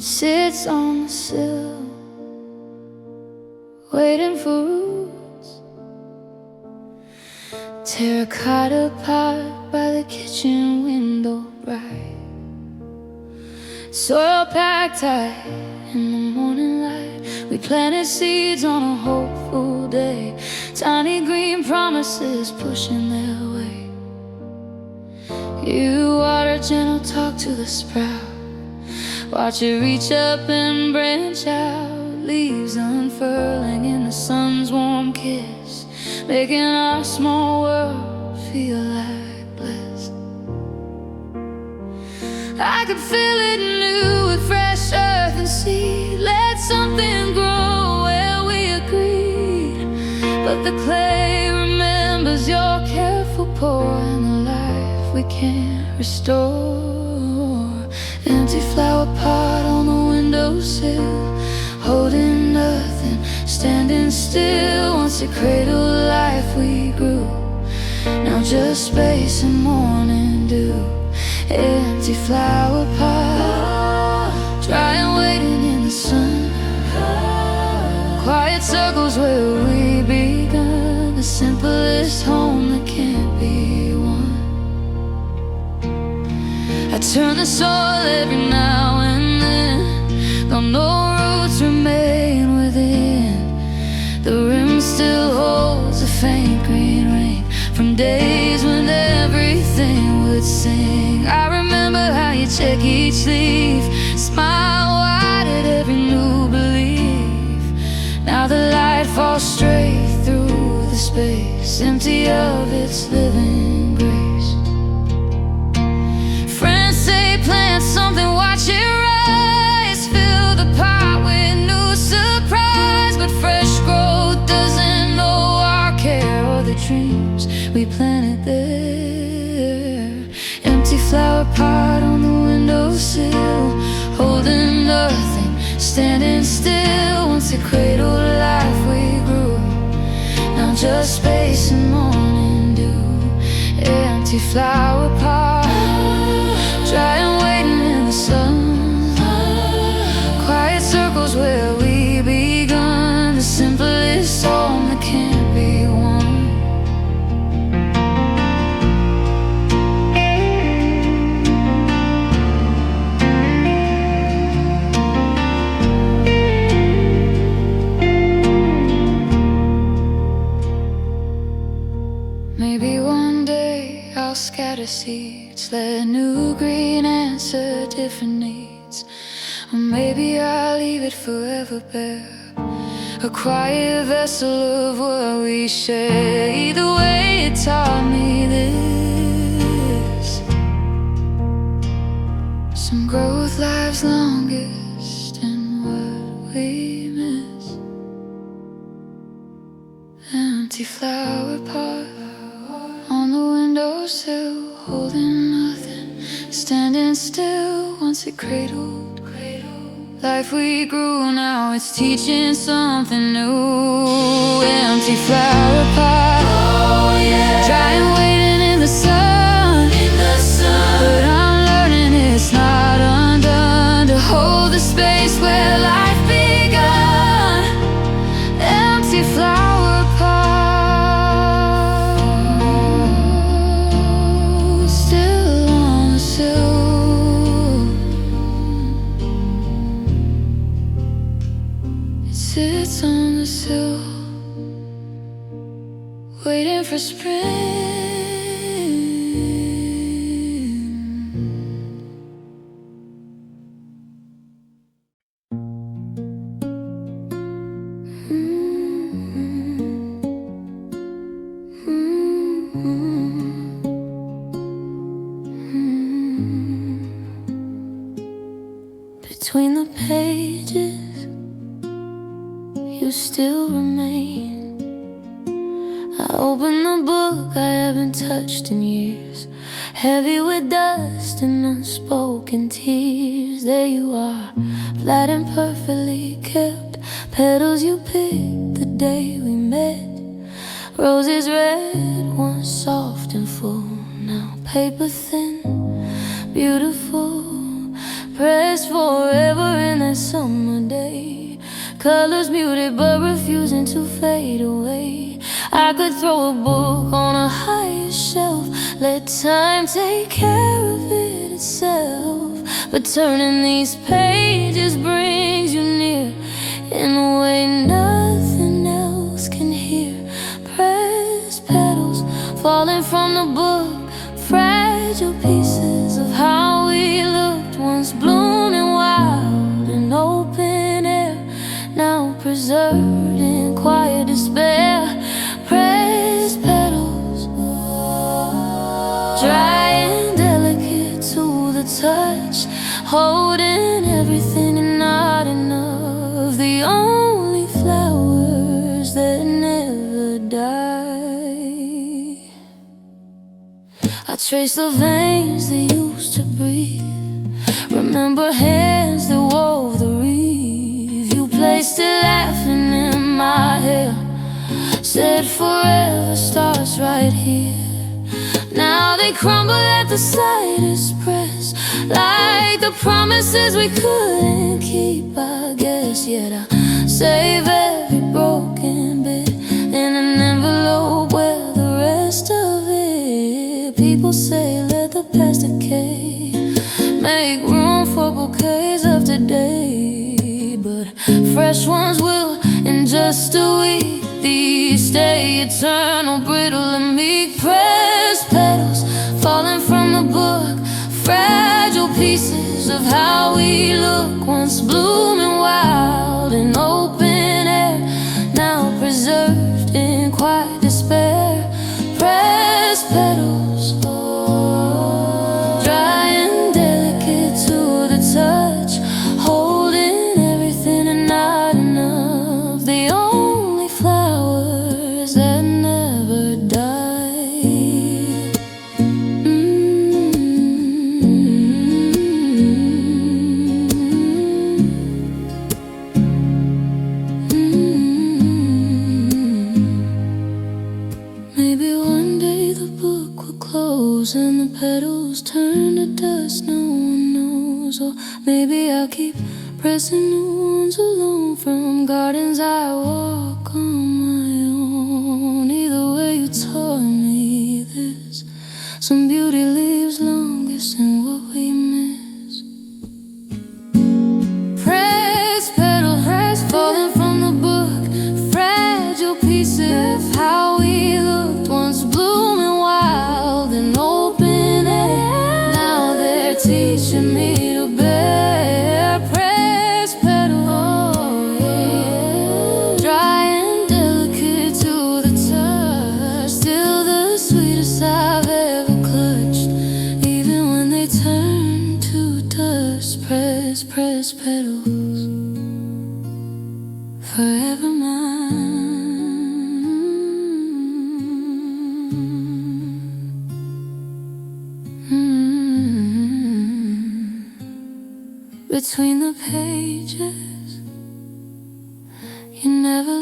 It sits on the sill, waiting for roots. Terracotta pot by the kitchen window bright, soil packed tight in the morning light. We planted seeds on a hopeful day, tiny green promises pushing their way. You water, gentle talk to the sprout, watch it reach up and branch out, leaves unfurling in the sun's warm kiss, making our small world feel like bliss. I could feel it new with fresh earth and seed. Let something grow where we agreed, but the clay remembers your careful pour and the life we can't restore. Empty flower pot on the windowsill, holding nothing, standing still. Once a cradle life we grew, now just space and morning dew. Empty flower pot, dry and waiting in the sun. Quiet circles where we begun, the simplest home that can't be won. I turn the soil every now and then, though no roots remain within. The rim still holds a faint green ring from days when everything would sing. I remember how you check each leaf, smile wide at every new belief. Now the light falls straight through the space, empty of its living grace. Friends say plant something, watch it rise, fill the pot with new surprise. But fresh growth doesn't know our care or the dreams we planted there. Empty flower pot on the windowsill, holding nothing, standing still. Once a cradle life we grew, now just space and morning dew. Empty flower pot, dry and waiting in the sun. Quiet circles where we begun, the simplest home that can't be won. Maybe one day I'll scatter seeds, let new green answer different needs. Or maybe I'll leave it forever bare, a quiet vessel of what we share. Either way it taught me this: some growth lives longest in what we miss. Empty flower pot on the windowsill, holding nothing, standing still. Once it cradled life we grew, now it's teaching something new. Empty flower pot, oh yeah, dry and waiting in the sun. But I'm learning it's not undone to hold the space where life begun. Empty flower pot, still on the sill. Sits on the sill, waiting for spring. Between the pages you still remain. I open the book I haven't touched in years, heavy with dust and unspoken tears. There you are, flat and perfectly kept, petals you picked the day we met. Roses red, once soft and full, now paper thin, beautiful, pressed forever in that summer day. Colors muted but refusing to fade away. I could throw a book on a higher shelf, let time take care of it itself. But turning these pages brings you near in a way nothing else can hear. Pressed petals falling from the book, fragile pieces of how we looked once, blooming wild in open air, now preserved in quiet despair. Pressed petals, dry and delicate to the touch, holding everything and not enough. The only flowers that never die. I trace the veins that used to breathe, remember hands that wove the wreath. You placed it laughing in my hair, said forever starts right here. Now they crumble at the slightest press, like the promises we couldn't keep, I guess. Yet I save every broken bit in an envelope where the rest of it. People say let the past decay, make room for bouquets of today. But fresh ones will in just a week. These stay eternal, brittle and meek. Pressed petals falling from the book, fragile pieces of how we look once, blooming wild in open air, now preserved in quiet despair. Pressed petals, dry and delicate to the touch, holding everything and not enough. The only flowers that never die. Maybe one day the book will close and the petals turn to dust, no one knows. Or maybe I'll keep pressing new ones alone from gardens I walk on my own. Either way you taught me this, some beauty lives longest in what we miss. Pressed petals falling from the book, fragile pieces of how we looked once, blooming wild in open air, now they're teaching me to bear. Pressed petals, oh yeah, dry and delicate to the touch, still the sweetest I've ever clutched, even when they turn to dust. Pressed petals, forever mine. Between the pages, you never